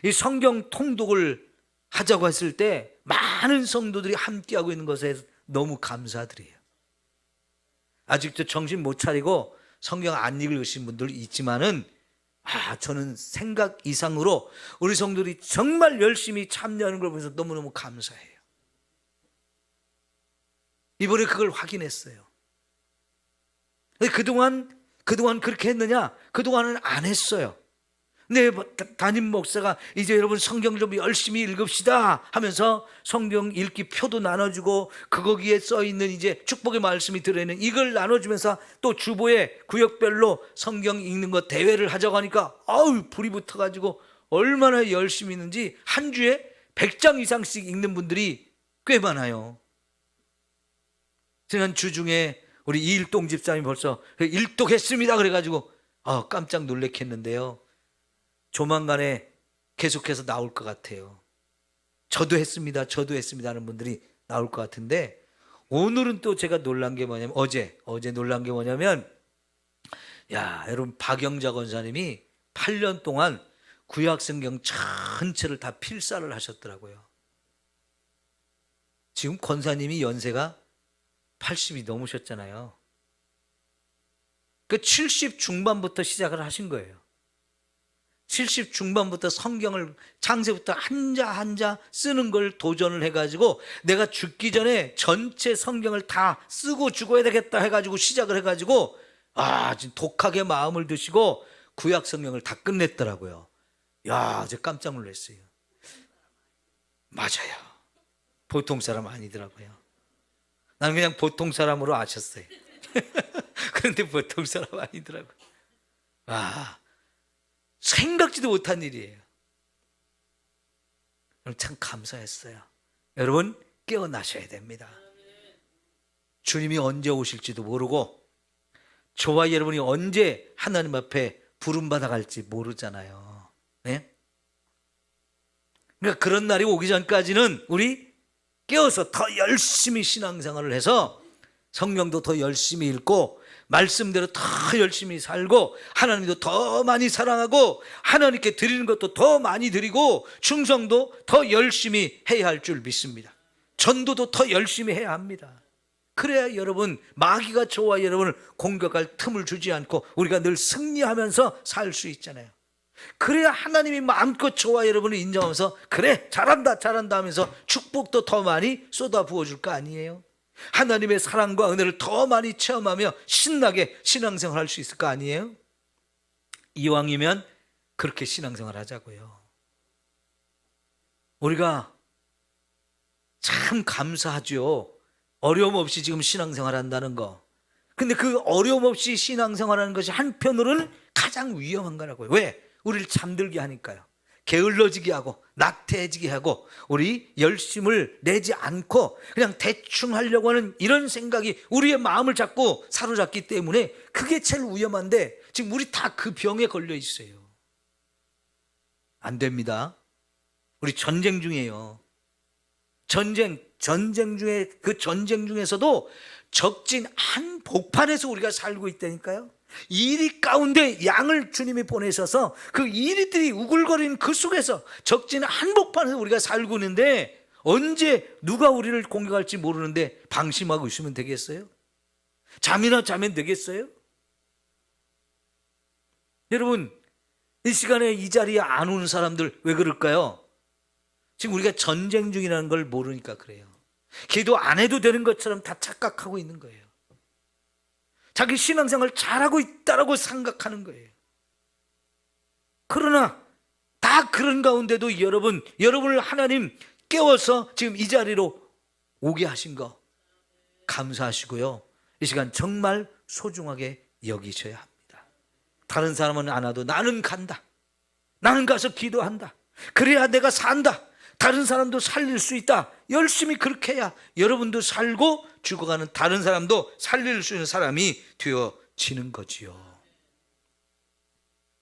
이 성경 통독을 하자고 했을 때 많은 성도들이 함께하고 있는 것에 너무 감사드려요. 아직도 정신 못 차리고 성경 안 읽으신 분들 있지만은, 저는 생각 이상으로 우리 성도들이 정말 열심히 참여하는 걸 보면서 너무너무 감사해요. 이번에 그걸 확인했어요. 그동안 그렇게 했느냐? 그동안은 안 했어요. 근데 담임 목사가 이제 여러분 성경 좀 열심히 읽읍시다 하면서 성경 읽기 표도 나눠주고, 거기에 써있는 이제 축복의 말씀이 들어있는 이걸 나눠주면서 또 주보에 구역별로 성경 읽는 거 대회를 하자고 하니까 불이 붙어가지고 얼마나 열심히 읽는지 한 주에 100장 이상씩 읽는 분들이 꽤 많아요. 지난 주 중에 우리 이일동 집사님이 벌써 일독했습니다 그래가지고 깜짝 놀랐겠는데요. 조만간에 계속해서 나올 것 같아요. 저도 했습니다 하는 분들이 나올 것 같은데, 오늘은 또 제가 놀란 게 뭐냐면, 어제 놀란 게 뭐냐면, 여러분, 박영자 권사님이 8년 동안 구약성경 전체를 다 필사를 하셨더라고요. 지금 권사님이 연세가 80이 넘으셨잖아요. 그 70 중반부터 시작을 하신 거예요. 70 중반부터 성경을 창세부터 한자 쓰는 걸 도전을 해가지고, 내가 죽기 전에 전체 성경을 다 쓰고 죽어야 되겠다 해가지고 시작을 해가지고, 지금 독하게 마음을 드시고 구약 성경을 다 끝냈더라고요. 제가 깜짝 놀랐어요. 맞아요. 보통 사람 아니더라고요. 나는 그냥 보통 사람으로 아셨어요. 그런데 보통 사람 아니더라고요. 생각지도 못한 일이에요. 참 감사했어요. 여러분, 깨어나셔야 됩니다. 주님이 언제 오실지도 모르고, 저와 여러분이 언제 하나님 앞에 부름받아 갈지 모르잖아요. 네? 그러니까 그런 날이 오기 전까지는 우리 깨워서 더 열심히 신앙생활을 해서 성경도 더 열심히 읽고 말씀대로 더 열심히 살고 하나님도 더 많이 사랑하고 하나님께 드리는 것도 더 많이 드리고 충성도 더 열심히 해야 할 줄 믿습니다. 전도도 더 열심히 해야 합니다. 그래야 여러분 마귀가 저와 여러분을 공격할 틈을 주지 않고 우리가 늘 승리하면서 살 수 있잖아요. 그래야 하나님이 마음껏 저와 여러분을 인정하면서 그래 잘한다 잘한다 하면서 축복도 더 많이 쏟아 부어줄 거 아니에요. 하나님의 사랑과 은혜를 더 많이 체험하며 신나게 신앙생활 할 수 있을 거 아니에요. 이왕이면 그렇게 신앙생활 하자고요. 우리가 참 감사하죠. 어려움 없이 지금 신앙생활 한다는 거. 근데 그 어려움 없이 신앙생활 하는 것이 한편으로는 가장 위험한 거라고요. 왜? 우리를 잠들게 하니까요. 게을러지게 하고 나태해지게 하고 우리 열심을 내지 않고 그냥 대충 하려고 하는 이런 생각이 우리의 마음을 자꾸 사로잡기 때문에 그게 제일 위험한데 지금 우리 다 그 병에 걸려 있어요. 안 됩니다. 우리 전쟁 중이에요. 전쟁 중에 그 전쟁 중에서도 적진 한복판에서 우리가 살고 있다니까요. 이리 가운데 양을 주님이 보내셔서 그 이리들이 우글거리는 그 속에서 적진 한복판에서 우리가 살고 있는데 언제 누가 우리를 공격할지 모르는데 방심하고 있으면 되겠어요? 잠이나 자면 되겠어요? 여러분 이 시간에 이 자리에 안 오는 사람들 왜 그럴까요? 지금 우리가 전쟁 중이라는 걸 모르니까 그래요. 기도 안 해도 되는 것처럼 다 착각하고 있는 거예요. 자기 신앙생활 잘하고 있다라고 생각하는 거예요. 그러나 다 그런 가운데도 여러분을 하나님 깨워서 지금 이 자리로 오게 하신 거 감사하시고요. 이 시간 정말 소중하게 여기셔야 합니다. 다른 사람은 안 와도 나는 간다. 나는 가서 기도한다. 그래야 내가 산다. 다른 사람도 살릴 수 있다. 열심히 그렇게 해야 여러분도 살고 죽어가는 다른 사람도 살릴 수 있는 사람이 되어지는 거지요.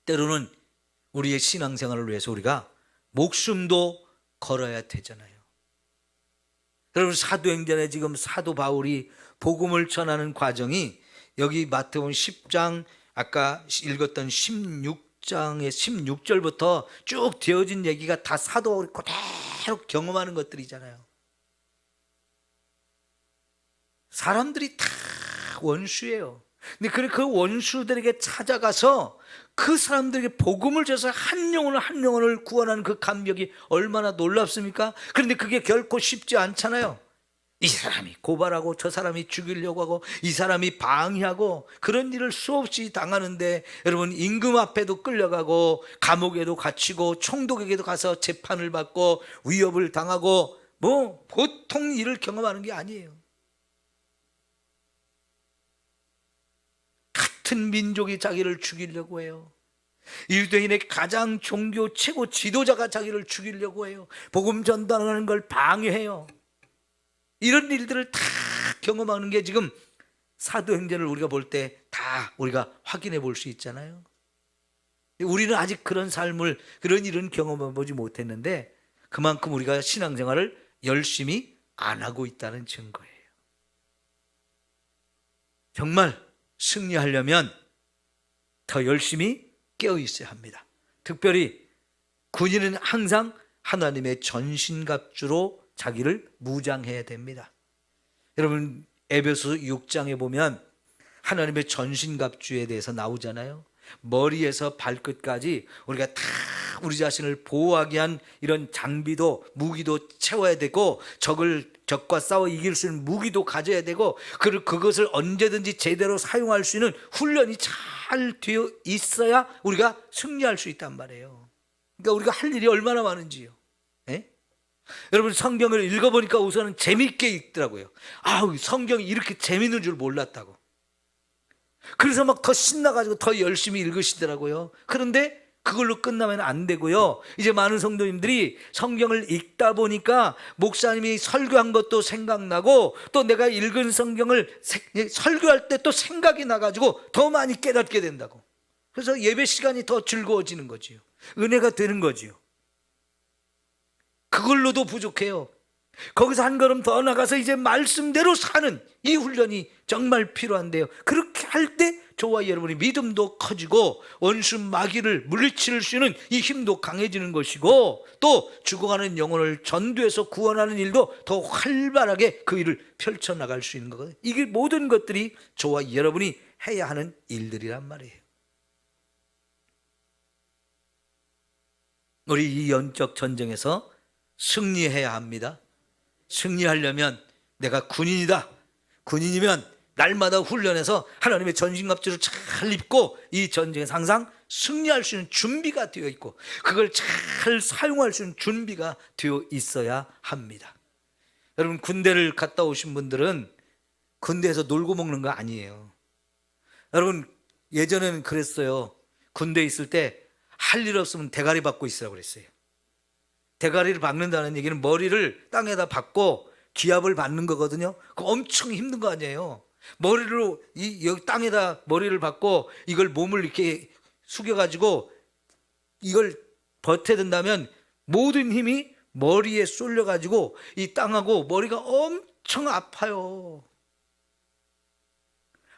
때로는 우리의 신앙생활을 위해서 우리가 목숨도 걸어야 되잖아요. 여러분 사도행전에 지금 사도 바울이 복음을 전하는 과정이 여기 마태복음 10장 아까 읽었던 16장의 16절부터 쭉 되어진 얘기가 다 사도 바울이 그대로 경험하는 것들이잖아요. 사람들이 다 원수예요. 근데 그 원수들에게 찾아가서 그 사람들에게 복음을 줘서 한 영혼을 구원하는 그 감격이 얼마나 놀랍습니까? 그런데 그게 결코 쉽지 않잖아요. 이 사람이 고발하고 저 사람이 죽이려고 하고 이 사람이 방해하고 그런 일을 수없이 당하는데 여러분 임금 앞에도 끌려가고 감옥에도 갇히고 총독에게도 가서 재판을 받고 위협을 당하고 뭐 보통 일을 경험하는 게 아니에요. 같은 민족이 자기를 죽이려고 해요. 유대인의 가장 종교 최고 지도자가 자기를 죽이려고 해요. 복음 전달하는 걸 방해해요. 이런 일들을 다 경험하는 게 지금 사도행전을 우리가 볼 때 다 우리가 확인해 볼 수 있잖아요. 우리는 아직 그런 삶을 그런 일은 경험해 보지 못했는데 그만큼 우리가 신앙생활을 열심히 안 하고 있다는 증거예요. 정말 승리하려면 더 열심히 깨어 있어야 합니다. 특별히 군인은 항상 하나님의 전신갑주로 자기를 무장해야 됩니다. 여러분 에베소 6장에 보면 하나님의 전신갑주에 대해서 나오잖아요. 머리에서 발끝까지 우리가 다 우리 자신을 보호하게 한 이런 장비도 무기도 채워야 되고 적과 싸워 이길 수 있는 무기도 가져야 되고 그것을 언제든지 제대로 사용할 수 있는 훈련이 잘 되어 있어야 우리가 승리할 수 있단 말이에요. 그러니까 우리가 할 일이 얼마나 많은지요. 예? 여러분 성경을 읽어보니까 우선은 재밌게 읽더라고요. 성경이 이렇게 재밌는 줄 몰랐다고. 그래서 막 더 신나가지고 더 열심히 읽으시더라고요. 그런데 그걸로 끝나면 안 되고요. 이제 많은 성도님들이 성경을 읽다 보니까 목사님이 설교한 것도 생각나고 또 내가 읽은 성경을 설교할 때 또 생각이 나가지고 더 많이 깨닫게 된다고. 그래서 예배 시간이 더 즐거워지는 거지요. 은혜가 되는 거지요. 그걸로도 부족해요. 거기서 한 걸음 더 나가서 이제 말씀대로 사는 이 훈련이 정말 필요한데요. 그렇게 할 때 저와 여러분이 믿음도 커지고 원수 마귀를 물리칠 수 있는 이 힘도 강해지는 것이고, 또 죽어가는 영혼을 전도해서 구원하는 일도 더 활발하게 그 일을 펼쳐나갈 수 있는 거거든요. 이게 모든 것들이 저와 여러분이 해야 하는 일들이란 말이에요. 우리 이 영적 전쟁에서 승리해야 합니다. 승리하려면 내가 군인이다. 군인이면 날마다 훈련해서 하나님의 전신갑주를 잘 입고 이 전쟁에서 항상 승리할 수 있는 준비가 되어 있고, 그걸 잘 사용할 수 있는 준비가 되어 있어야 합니다. 여러분, 군대를 갔다 오신 분들은 군대에서 놀고 먹는 거 아니에요. 여러분, 예전에는 그랬어요. 군대에 있을 때 할 일 없으면 대가리 박고 있으라고 그랬어요. 대가리를 박는다는 얘기는 머리를 땅에다 박고 기압을 받는 거거든요. 그거 엄청 힘든 거 아니에요. 머리로 여기 땅에다 머리를 박고 이걸 몸을 이렇게 숙여가지고 이걸 버텨야 된다면 모든 힘이 머리에 쏠려가지고 이 땅하고 머리가 엄청 아파요.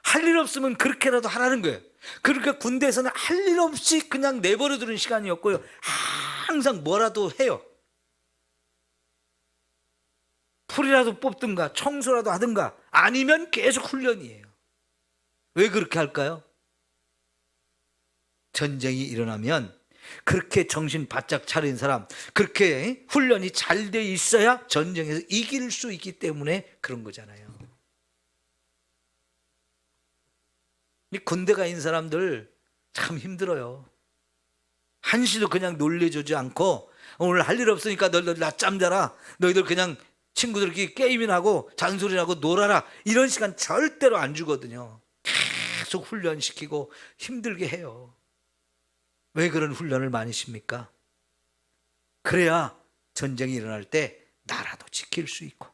할 일 없으면 그렇게라도 하라는 거예요. 그러니까 군대에서는 할 일 없이 그냥 내버려 두는 시간이었고요. 항상 뭐라도 해요. 풀이라도 뽑든가 청소라도 하든가, 아니면 계속 훈련이에요. 왜 그렇게 할까요? 전쟁이 일어나면 그렇게 정신 바짝 차린 사람, 그렇게 훈련이 잘 돼 있어야 전쟁에서 이길 수 있기 때문에 그런 거잖아요. 이 군대가 있는 사람들 참 힘들어요. 한시도 그냥 놀래주지 않고, 오늘 할 일 없으니까 너희들 낮잠 자라, 너희들 그냥 친구들끼리 게임이나 하고 잔소리나 하고 놀아라, 이런 시간 절대로 안 주거든요. 계속 훈련시키고 힘들게 해요. 왜 그런 훈련을 많이 십니까? 그래야 전쟁이 일어날 때 나라도 지킬 수 있고,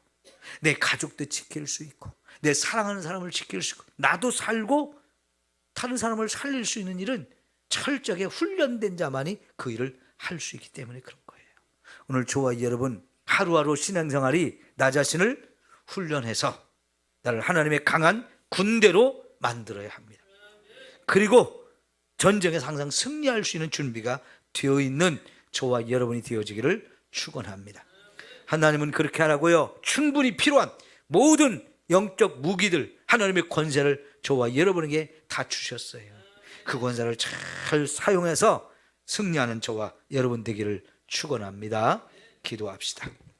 내 가족도 지킬 수 있고, 내 사랑하는 사람을 지킬 수 있고, 나도 살고 다른 사람을 살릴 수 있는 일은 철저하게 훈련된 자만이 그 일을 할 수 있기 때문에 그런 거예요. 오늘 저와 여러분, 하루하루 신앙생활이 나 자신을 훈련해서 나를 하나님의 강한 군대로 만들어야 합니다. 그리고 전쟁에서 항상 승리할 수 있는 준비가 되어 있는 저와 여러분이 되어지기를 축원합니다. 하나님은 그렇게 하라고요. 충분히 필요한 모든 영적 무기들, 하나님의 권세를 저와 여러분에게 다 주셨어요. 그 권세를 잘 사용해서 승리하는 저와 여러분 되기를 축원합니다. 기도합시다.